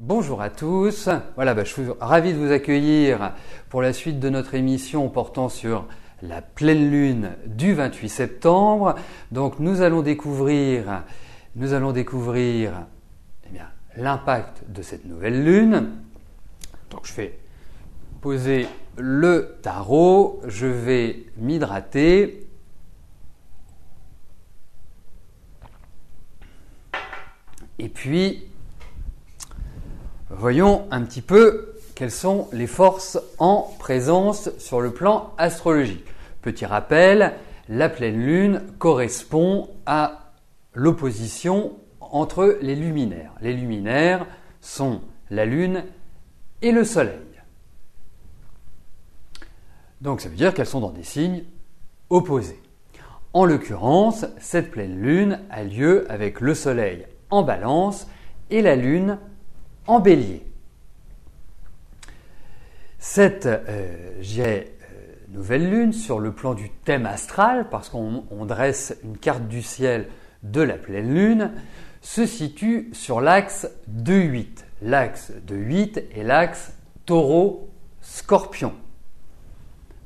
Bonjour à tous, je suis ravi de vous accueillir pour la suite de notre émission portant sur la pleine lune du 28 septembre. Donc nous allons découvrir l'impact de cette nouvelle lune. Donc je vais poser le tarot, je vais m'hydrater. Et puis, voyons un petit peu quelles sont les forces en présence sur le plan astrologique. Petit rappel, la pleine lune correspond à l'opposition entre les luminaires. Les luminaires sont la lune et le soleil. Donc ça veut dire qu'elles sont dans des signes opposés. En l'occurrence, cette pleine lune a lieu avec le soleil en balance et la lune en bélier. Cette nouvelle lune, sur le plan du thème astral, parce qu'on dresse une carte du ciel de la pleine lune, se situe sur l'axe 2-8. L'axe de 8 est l'axe taureau-scorpion.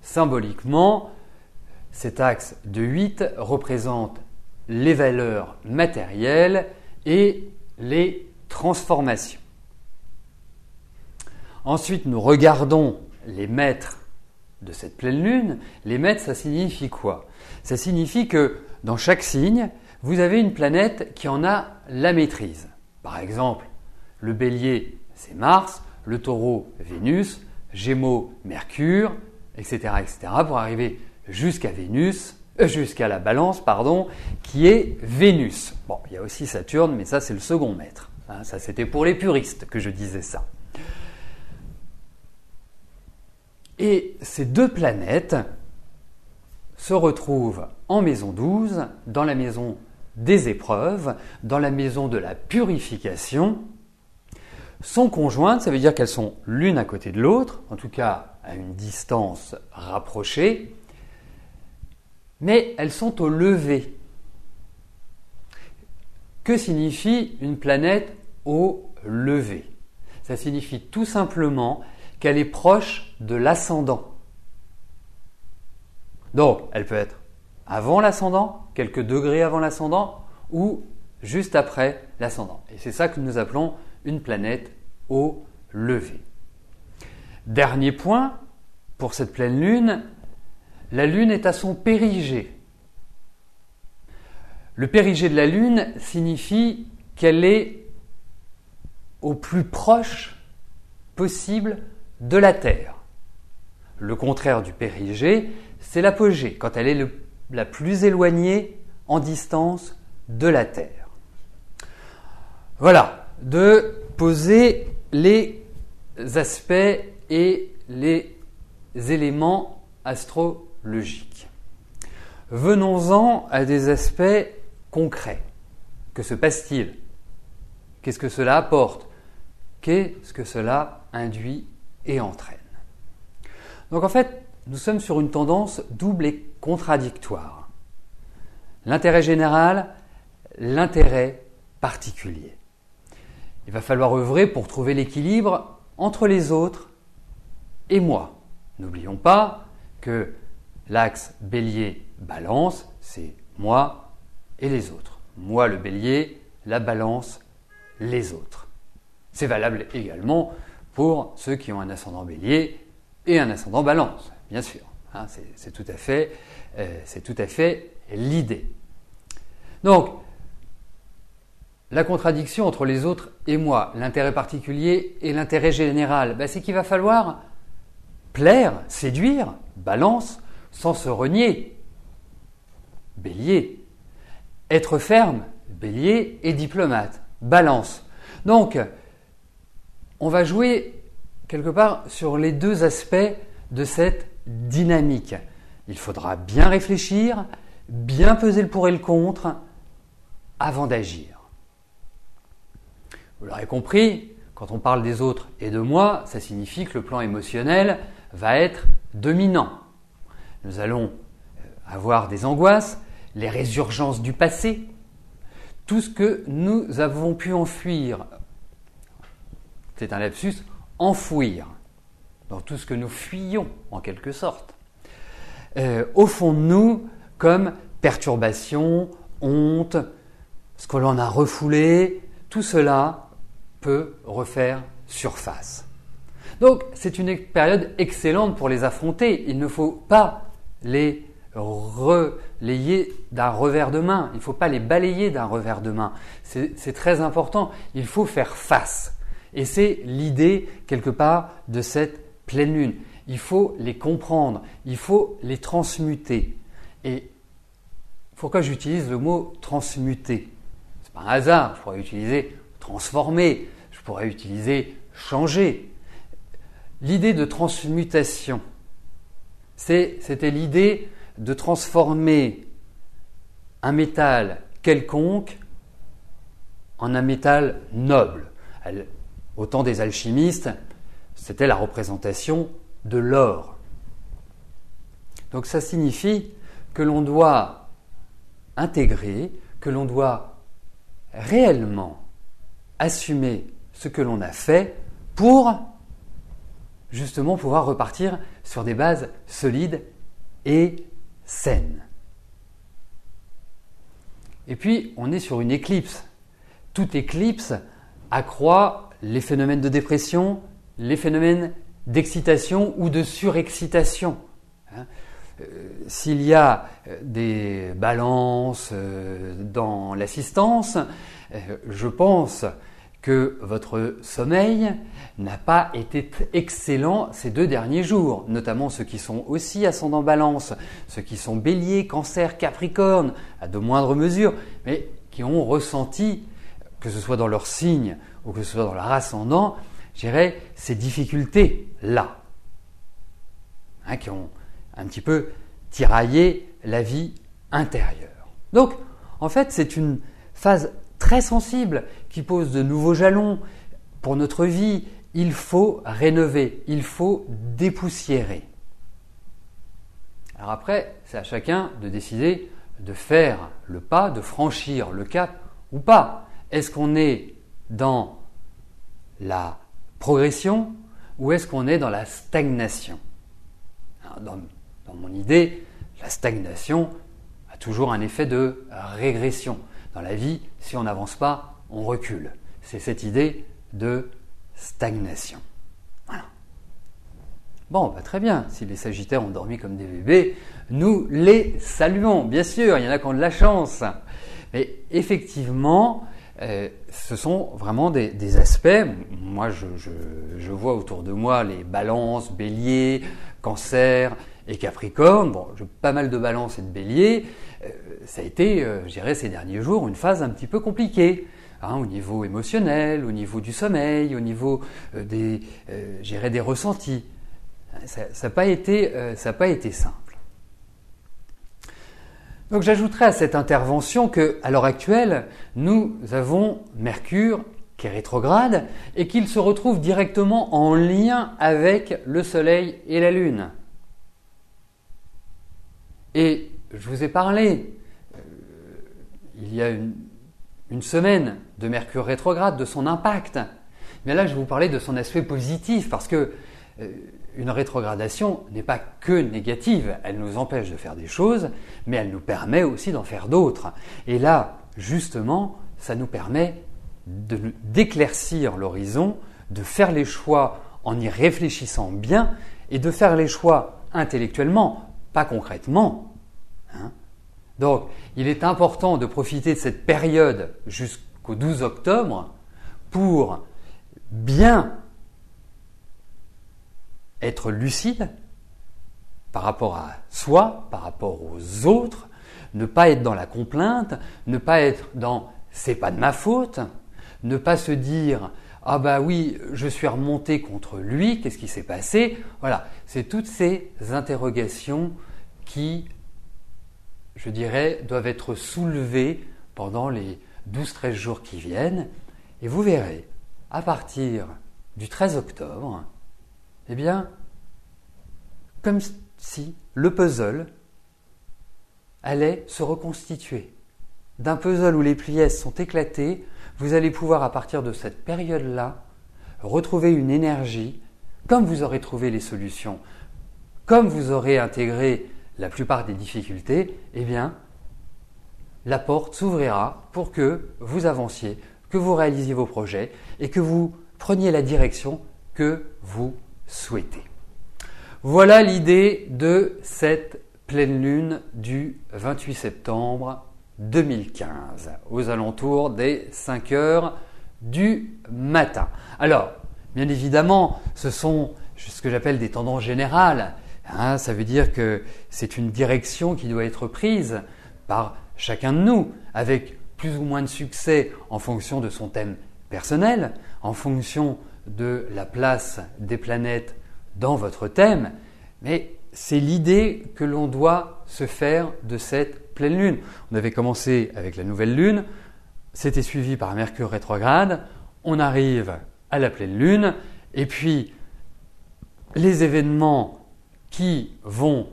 Symboliquement, cet axe de 8 représente les valeurs matérielles et les transformations. Ensuite, nous regardons les maîtres de cette pleine lune. Les maîtres, ça signifie quoi? Ça signifie que dans chaque signe, vous avez une planète qui en a la maîtrise. Par exemple, le bélier, c'est Mars, le taureau, Vénus, Gémeaux, Mercure, etc., pour arriver jusqu'à la balance, qui est Vénus. Bon, il y a aussi Saturne, mais ça c'est le second maître. Ça c'était pour les puristes que je disais ça. Et ces deux planètes se retrouvent en maison 12, dans la maison des épreuves, dans la maison de la purification. Sont conjointes, ça veut dire qu'elles sont l'une à côté de l'autre, en tout cas à une distance rapprochée, mais elles sont au lever. Que signifie une planète au lever? Ça signifie tout simplement qu'elle est proche de l'ascendant. Donc, elle peut être avant l'ascendant, quelques degrés avant l'ascendant, ou juste après l'ascendant. Et c'est ça que nous appelons une planète au lever. Dernier point, pour cette pleine lune, la lune est à son périgée. Le périgée de la lune signifie qu'elle est au plus proche possible de la Terre. Le contraire du périgée, c'est l'apogée, quand elle est la plus éloignée en distance de la Terre. Voilà, de poser les aspects et les éléments astrologiques. Venons-en à des aspects concrets. Que se passe-t-il? Qu'est-ce que cela apporte? Qu'est-ce que cela induit et entraîne? Donc en fait, nous sommes sur une tendance double et contradictoire. L'intérêt général, l'intérêt particulier. Il va falloir œuvrer pour trouver l'équilibre entre les autres et moi. N'oublions pas que l'axe bélier-balance, c'est moi et les autres. Moi le bélier, la balance, les autres. C'est valable également pour ceux qui ont un ascendant bélier et un ascendant balance, bien sûr. C'est tout à fait l'idée. Donc, la contradiction entre les autres et moi, l'intérêt particulier et l'intérêt général, c'est qu'il va falloir plaire, séduire, balance, sans se renier, bélier. Être ferme, bélier, et diplomate, balance. Donc, on va jouer quelque part sur les deux aspects de cette dynamique. Il faudra bien réfléchir, bien peser le pour et le contre avant d'agir. Vous l'aurez compris, quand on parle des autres et de moi, ça signifie que le plan émotionnel va être dominant. Nous allons avoir des angoisses, les résurgences du passé, tout ce que nous avons pu enfuir c'était un lapsus, enfouir, dans tout ce que nous fuyons en quelque sorte, au fond de nous comme perturbation, honte, ce que l'on a refoulé, tout cela peut refaire surface. Donc c'est une période excellente pour les affronter. Il ne faut pas les relayer d'un revers de main. Il ne faut pas les balayer d'un revers de main. C'est très important. Il faut faire face. Et c'est l'idée, quelque part, de cette pleine lune. Il faut les comprendre. Il faut les transmuter. Et pourquoi j'utilise le mot transmuter? C'est pas un hasard. Je pourrais utiliser transformer. Je pourrais utiliser changer. L'idée de transmutation, c'était l'idée de transformer un métal quelconque en un métal noble. Au temps des alchimistes, c'était la représentation de l'or. Donc ça signifie que l'on doit intégrer, que l'on doit réellement assumer ce que l'on a fait pour justement pouvoir repartir sur des bases solides et saines. Et puis, on est sur une éclipse. Toute éclipse accroît les phénomènes de dépression, les phénomènes d'excitation ou de surexcitation. S'il y a des balances dans l'assistance, je pense que votre sommeil n'a pas été excellent ces 2 derniers jours, notamment ceux qui sont aussi ascendant balance, ceux qui sont bélier, cancer, capricorne, à de moindres mesures, mais qui ont ressenti, que ce soit dans leur signe ou que ce soit dans leur ascendant, je dirais, ces difficultés-là, qui ont un petit peu tiraillé la vie intérieure. Donc, en fait, c'est une phase très sensible qui pose de nouveaux jalons pour notre vie. Il faut rénover, il faut dépoussiérer. Alors après, c'est à chacun de décider de faire le pas, de franchir le cap ou pas. Est-ce qu'on est dans la progression ou est-ce qu'on est dans la stagnation? Alors, dans mon idée, la stagnation a toujours un effet de régression. Dans la vie, si on n'avance pas, on recule. C'est cette idée de stagnation. Voilà. Bon, très bien. Si les Sagittaires ont dormi comme des bébés, nous les saluons. Bien sûr, il y en a qui ont de la chance. Mais effectivement, ce sont vraiment des aspects. Moi, je vois autour de moi les balances, béliers, cancer et capricorne. Bon, j'ai pas mal de balances et de béliers. Ça a été, je dirais, ces derniers jours, une phase un petit peu compliquée, au niveau émotionnel, au niveau du sommeil, au niveau des ressentis. Ça n'a pas été simple. Donc j'ajouterai à cette intervention qu'à l'heure actuelle, nous avons Mercure qui est rétrograde et qu'il se retrouve directement en lien avec le Soleil et la Lune. Et je vous ai parlé, il y a une semaine, de Mercure rétrograde, de son impact. Mais là, je vais vous parler de son aspect positif, parce que une rétrogradation n'est pas que négative. Elle nous empêche de faire des choses, mais elle nous permet aussi d'en faire d'autres. Et là, justement, ça nous permet d'éclaircir l'horizon, de faire les choix en y réfléchissant bien, et de faire les choix intellectuellement, pas concrètement. Donc, il est important de profiter de cette période jusqu'au 12 octobre pour bien être lucide par rapport à soi, par rapport aux autres, ne pas être dans la complainte, ne pas être dans « c'est pas de ma faute », ne pas se dire « ah bah oui, je suis remonté contre lui, qu'est-ce qui s'est passé ?» Voilà, c'est toutes ces interrogations qui, je dirais, doivent être soulevées pendant les 12-13 jours qui viennent. Et vous verrez, à partir du 13 octobre, eh bien, comme si le puzzle allait se reconstituer. D'un puzzle où les pièces sont éclatées, vous allez pouvoir, à partir de cette période-là, retrouver une énergie, comme vous aurez trouvé les solutions, comme vous aurez intégré la plupart des difficultés, eh bien, la porte s'ouvrira pour que vous avanciez, que vous réalisiez vos projets et que vous preniez la direction que vous souhaitez. Voilà l'idée de cette pleine lune du 28 septembre 2015, aux alentours des 5 heures du matin. Alors, bien évidemment, ce sont ce que j'appelle des tendances générales. Ça veut dire que c'est une direction qui doit être prise par chacun de nous, avec plus ou moins de succès en fonction de son thème personnel, en fonction de la place des planètes dans votre thème, mais c'est l'idée que l'on doit se faire de cette pleine lune. On avait commencé avec la nouvelle lune, c'était suivi par Mercure rétrograde, on arrive à la pleine lune, et puis les événements qui vont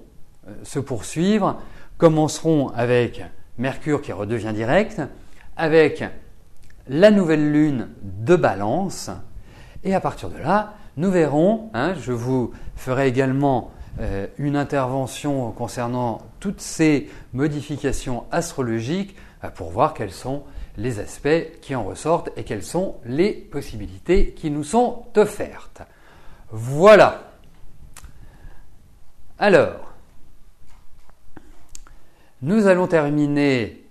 se poursuivre commenceront avec Mercure qui redevient direct, avec la nouvelle lune de Balance, et à partir de là, nous verrons, je vous ferai également une intervention concernant toutes ces modifications astrologiques pour voir quels sont les aspects qui en ressortent et quelles sont les possibilités qui nous sont offertes. Voilà. Alors, nous allons terminer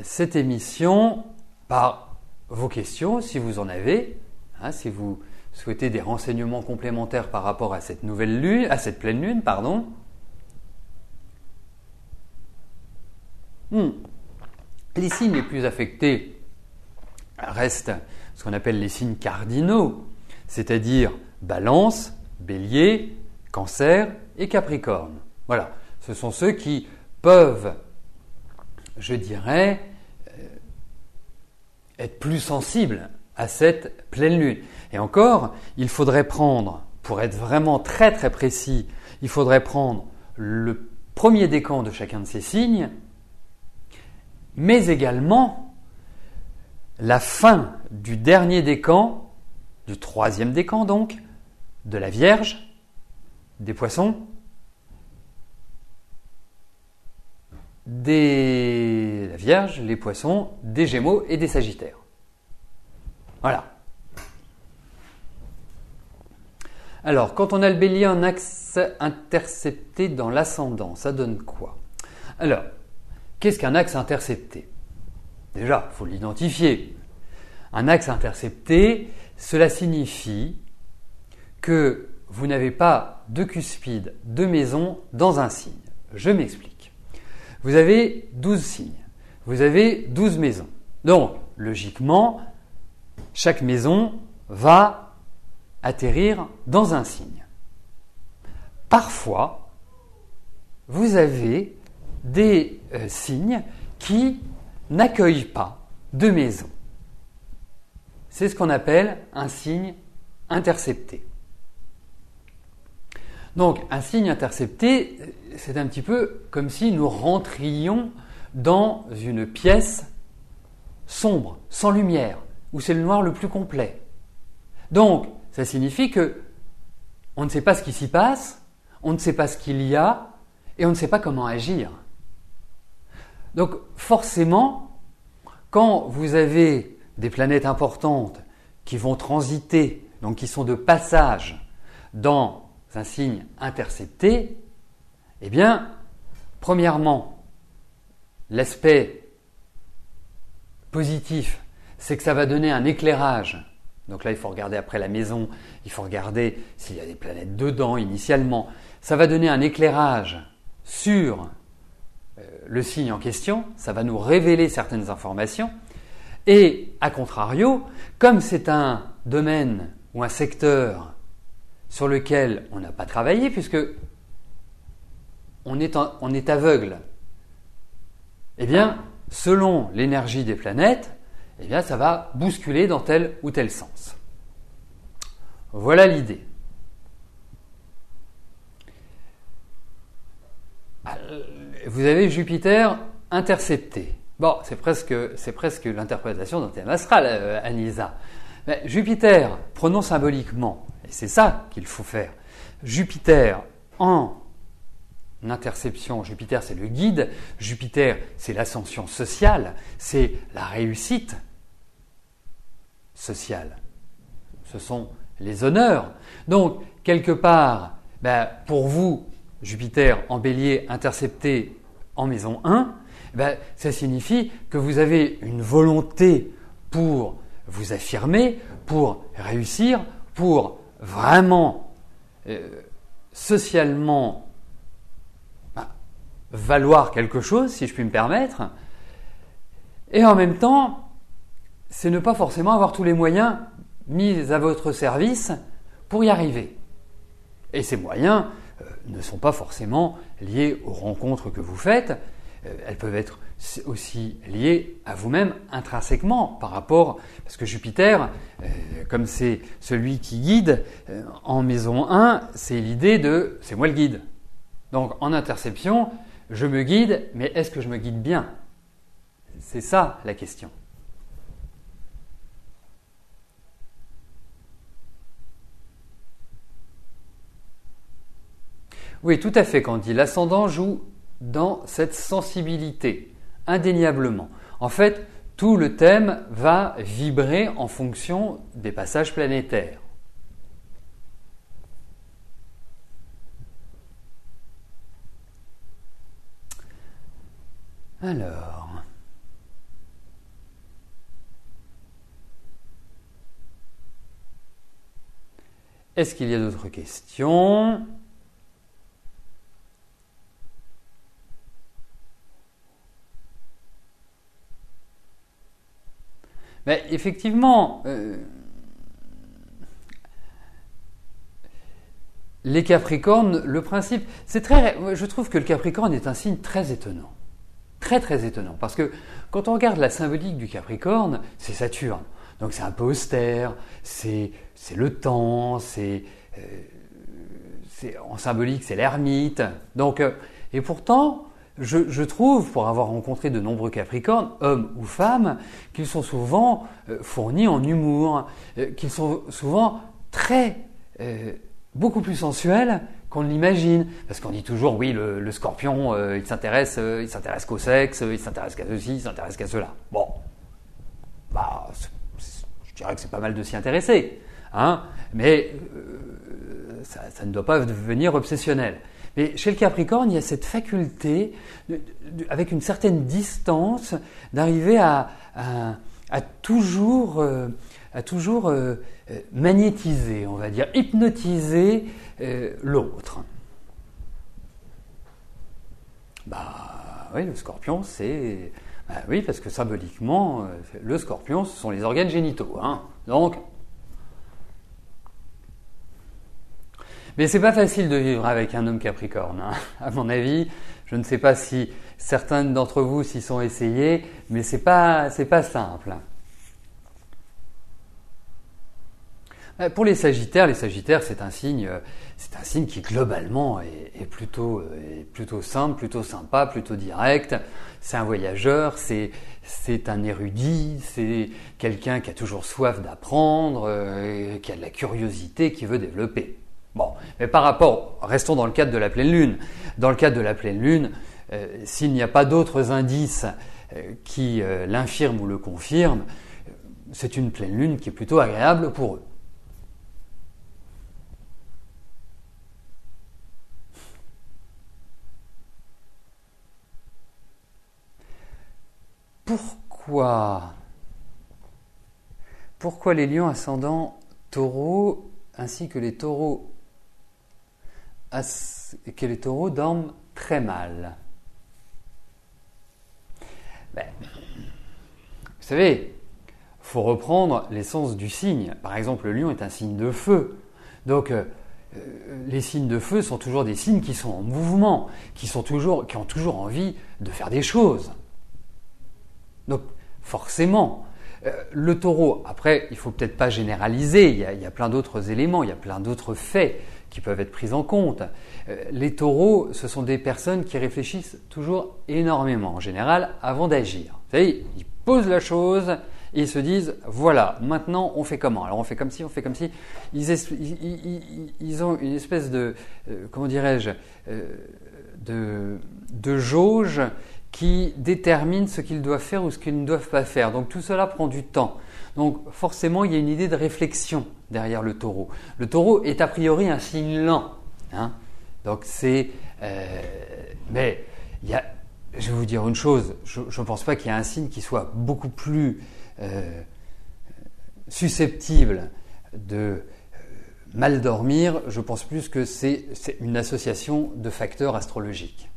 cette émission par vos questions, si vous en avez, si vous souhaitez des renseignements complémentaires par rapport à cette nouvelle lune, à cette pleine lune, pardon. Les signes les plus affectés restent ce qu'on appelle les signes cardinaux, c'est-à-dire Balance, Bélier, Cancer et Capricorne. Voilà, ce sont ceux qui peuvent, je dirais, être plus sensibles à cette pleine lune. Et encore, il faudrait prendre, pour être vraiment très très précis, il faudrait prendre le premier décan de chacun de ces signes, mais également la fin du dernier décan, du troisième décan donc, de la Vierge, des Poissons, la Vierge, les Poissons, des Gémeaux et des Sagittaires. Voilà. Alors, quand on a le Bélier en axe intercepté dans l'ascendant, ça donne quoi? Alors, qu'est-ce qu'un axe intercepté? Déjà, il faut l'identifier. Un axe intercepté, cela signifie que vous n'avez pas de cuspide, de maison dans un signe. Je m'explique. Vous avez 12 signes, vous avez 12 maisons. Donc, logiquement, chaque maison va atterrir dans un signe. Parfois, vous avez des signes qui n'accueillent pas de maison. C'est ce qu'on appelle un signe intercepté. Donc, un signe intercepté, c'est un petit peu comme si nous rentrions dans une pièce sombre, sans lumière, où c'est le noir le plus complet. Donc, ça signifie que on ne sait pas ce qui s'y passe, on ne sait pas ce qu'il y a, et on ne sait pas comment agir. Donc, forcément, quand vous avez des planètes importantes qui vont transiter, donc qui sont de passage dans un signe intercepté, eh bien, premièrement, l'aspect positif, c'est que ça va donner un éclairage. Donc là, il faut regarder après la maison, il faut regarder s'il y a des planètes dedans initialement. Ça va donner un éclairage sur le signe en question, ça va nous révéler certaines informations. Et à contrario, comme c'est un domaine ou un secteur sur lequel on n'a pas travaillé, puisque on est aveugle, eh bien, selon l'énergie des planètes, eh bien, ça va bousculer dans tel ou tel sens. Voilà l'idée. Vous avez Jupiter intercepté. Bon, c'est presque l'interprétation d'un thème astral, Anisa. Ben, Jupiter, prenons symboliquement, et c'est ça qu'il faut faire. Jupiter en interception, Jupiter c'est le guide, Jupiter c'est l'ascension sociale, c'est la réussite sociale. Ce sont les honneurs. Donc, quelque part, ben, pour vous, Jupiter en bélier intercepté en maison 1, ben, ça signifie que vous avez une volonté pour vous affirmer, pour réussir, pour vraiment socialement valoir quelque chose, si je puis me permettre. Et en même temps, c'est ne pas forcément avoir tous les moyens mis à votre service pour y arriver. Et ces moyens ne sont pas forcément liés aux rencontres que vous faites, elles peuvent être aussi liées à vous-même intrinsèquement par rapport, parce que Jupiter, comme c'est celui qui guide, en maison 1, c'est l'idée de « c'est moi le guide ». Donc en interception, je me guide, mais est-ce que je me guide bien? C'est ça la question. Oui, tout à fait, Candy. L'ascendant joue dans cette sensibilité, indéniablement. En fait, tout le thème va vibrer en fonction des passages planétaires. Alors, est-ce qu'il y a d'autres questions? Mais effectivement, les Capricornes, le principe, je trouve que le Capricorne est un signe très étonnant. Très très étonnant. Parce que quand on regarde la symbolique du Capricorne, c'est Saturne. Donc c'est un peu austère, c'est le temps, en symbolique c'est l'ermite. Donc, et pourtant, je trouve, pour avoir rencontré de nombreux Capricornes, hommes ou femmes, qu'ils sont souvent fournis en humour, qu'ils sont souvent beaucoup plus sensuels qu'on ne l'imagine. Parce qu'on dit toujours, oui, le Scorpion, il s'intéresse qu'au sexe, il s'intéresse qu'à ceci, il s'intéresse qu'à cela. Bon, bah, je dirais que c'est pas mal de s'y intéresser, hein, mais ça ne doit pas devenir obsessionnel. Mais chez le Capricorne, il y a cette faculté, avec une certaine distance, d'arriver à toujours magnétiser, on va dire, hypnotiser l'autre. Bah oui, le Scorpion, c'est... Bah oui, parce que symboliquement, le Scorpion, ce sont les organes génitaux, hein. Donc... Mais c'est pas facile de vivre avec un homme Capricorne, hein. À mon avis. Je ne sais pas si certains d'entre vous s'y sont essayés, mais c'est pas simple. Pour les Sagittaires, c'est un signe qui globalement est plutôt simple, plutôt sympa, plutôt direct. C'est un voyageur, c'est un érudit, c'est quelqu'un qui a toujours soif d'apprendre, qui a de la curiosité, qui veut développer. Bon, mais restons dans le cadre de la pleine lune. Dans le cadre de la pleine lune, s'il n'y a pas d'autres indices qui l'infirment ou le confirment, c'est une pleine lune qui est plutôt agréable pour eux. Pourquoi les lions ascendant taureau ainsi que les taureaux dorment très mal? Vous savez, il faut reprendre l'essence du signe. Par exemple, le lion est un signe de feu. Donc, les signes de feu sont toujours des signes qui sont en mouvement, qui ont toujours envie de faire des choses. Donc, forcément, le taureau, après, il ne faut peut-être pas généraliser, il y a plein d'autres éléments, il y a plein d'autres faits qui peuvent être pris en compte. Les taureaux, ce sont des personnes qui réfléchissent toujours énormément, en général, avant d'agir. Vous savez, ils posent la chose et ils se disent, voilà, maintenant on fait comment? Alors on fait comme ci, on fait comme ci. Ils ont une espèce de, comment dirais-je, de jauge qui détermine ce qu'ils doivent faire ou ce qu'ils ne doivent pas faire. Donc tout cela prend du temps. Donc forcément, il y a une idée de réflexion derrière le taureau. Le taureau est a priori un signe lent. Hein. Donc c'est... mais il y a, je vais vous dire une chose, je ne pense pas qu'il y ait un signe qui soit beaucoup plus susceptible de mal dormir. Je pense plus que c'est une association de facteurs astrologiques.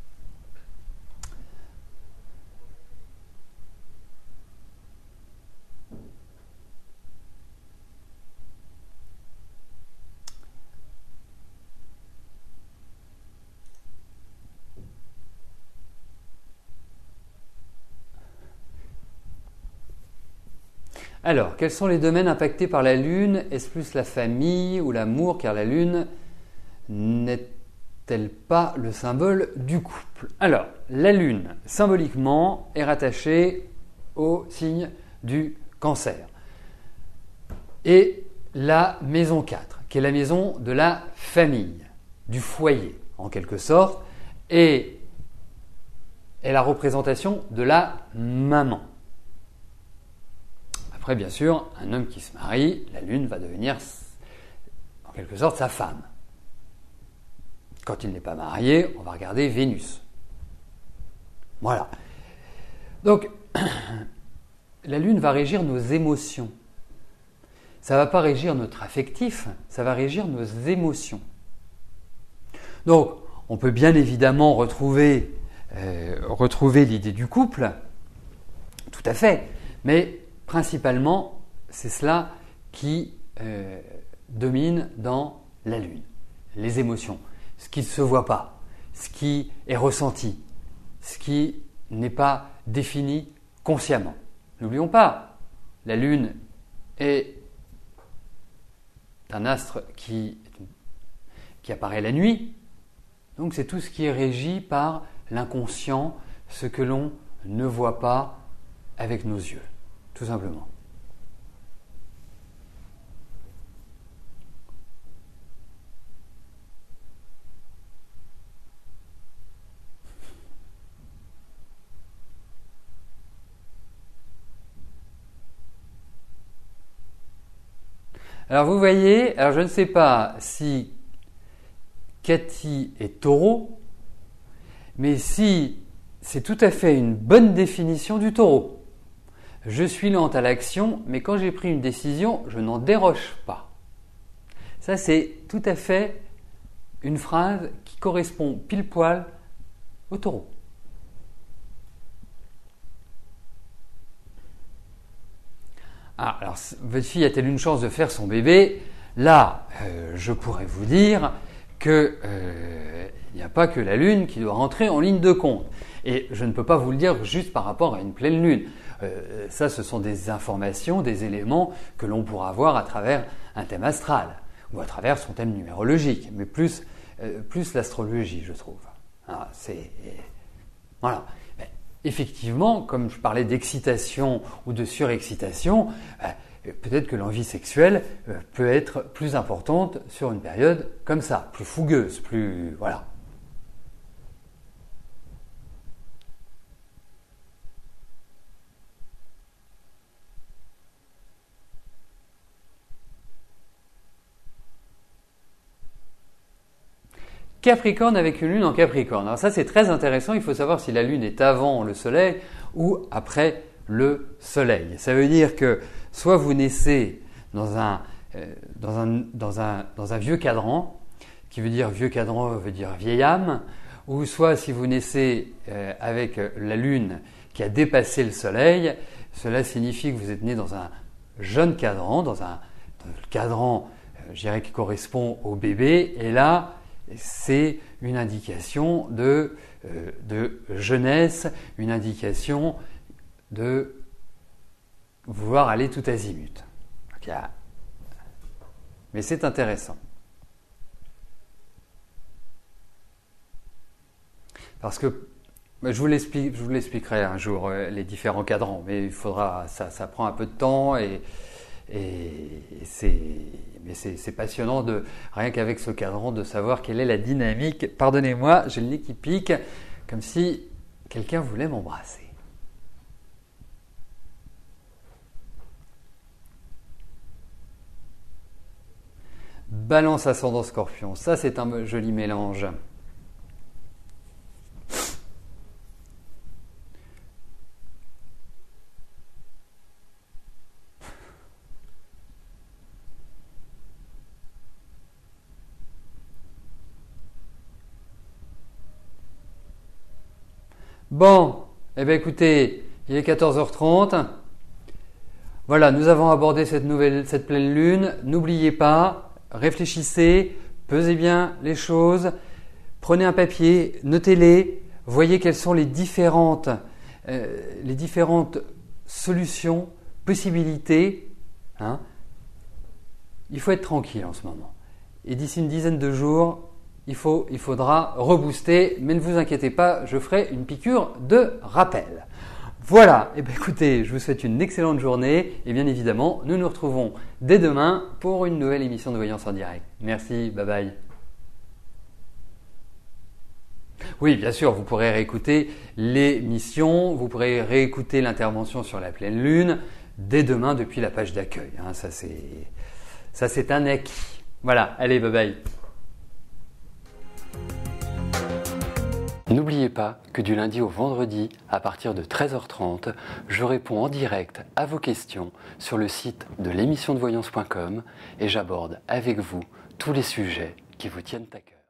Alors, quels sont les domaines impactés par la Lune? Est-ce plus la famille ou l'amour? Car la Lune n'est-elle pas le symbole du couple? Alors, la Lune, symboliquement, est rattachée au signe du Cancer. Et la maison 4, qui est la maison de la famille, du foyer, en quelque sorte, et est la représentation de la maman. Après, bien sûr, un homme qui se marie, la Lune va devenir, en quelque sorte, sa femme. Quand il n'est pas marié, on va regarder Vénus. Voilà. Donc, la Lune va régir nos émotions. Ça ne va pas régir notre affectif, ça va régir nos émotions. Donc, on peut bien évidemment retrouver l'idée du couple, tout à fait, mais principalement, c'est cela qui domine dans la Lune. Les émotions, ce qui ne se voit pas, ce qui est ressenti, ce qui n'est pas défini consciemment. N'oublions pas, la Lune est un astre qui apparaît la nuit, donc c'est tout ce qui est régi par l'inconscient, ce que l'on ne voit pas avec nos yeux. Tout simplement. Alors vous voyez, alors je ne sais pas si Cathy est taureau, mais si c'est tout à fait une bonne définition du taureau. Je suis lente à l'action, mais quand j'ai pris une décision, je n'en déroge pas. Ça, c'est tout à fait une phrase qui correspond pile poil au taureau. Ah, alors, votre fille a-t-elle une chance de faire son bébé? Là, je pourrais vous dire qu'il n'y a pas que la Lune qui doit rentrer en ligne de compte. Et je ne peux pas vous le dire juste par rapport à une pleine Lune. Ça, ce sont des informations, des éléments que l'on pourra avoir à travers un thème astral ou à travers son thème numérologique, mais plus l'astrologie, je trouve. Alors, voilà. Mais effectivement, comme je parlais d'excitation ou de surexcitation, peut-être que l'envie sexuelle peut être plus importante sur une période comme ça, plus fougueuse, plus... voilà. Capricorne avec une lune en Capricorne. Alors ça c'est très intéressant, il faut savoir si la lune est avant le soleil ou après le soleil. Ça veut dire que soit vous naissez dans un vieux cadran, qui veut dire vieux cadran veut dire vieille âme, ou soit si vous naissez avec la lune qui a dépassé le soleil, cela signifie que vous êtes né dans un jeune cadran, dans le cadran je dirais qui correspond au bébé, et là c'est une indication de jeunesse, une indication de vouloir aller tout azimut. Okay. Mais c'est intéressant. Parce que Je vous l'expliquerai un jour, les différents cadrans, mais il faudra, ça prend un peu de temps et c'est passionnant rien qu'avec ce cadran de savoir quelle est la dynamique. Pardonnez-moi, j'ai le nez qui pique, comme si quelqu'un voulait m'embrasser. Balance ascendant Scorpion, ça c'est un joli mélange. Bon, eh bien écoutez, il est 14h30. Voilà, nous avons abordé cette pleine lune. N'oubliez pas, réfléchissez, pesez bien les choses, prenez un papier, notez-les, voyez quelles sont les différentes solutions, possibilités. Hein. Il faut être tranquille en ce moment. Et d'ici une dizaine de jours, il faudra rebooster, mais ne vous inquiétez pas, je ferai une piqûre de rappel. Voilà, et bien écoutez, je vous souhaite une excellente journée et bien évidemment, nous nous retrouvons dès demain pour une nouvelle émission de Voyance en direct. Merci, bye bye. Oui, bien sûr, vous pourrez réécouter l'émission, vous pourrez réécouter l'intervention sur la pleine lune dès demain depuis la page d'accueil. Hein, ça c'est un acquis. Voilà, allez, bye bye. N'oubliez pas que du lundi au vendredi, à partir de 13h30, je réponds en direct à vos questions sur le site de l'émissiondevoyance.com et j'aborde avec vous tous les sujets qui vous tiennent à cœur.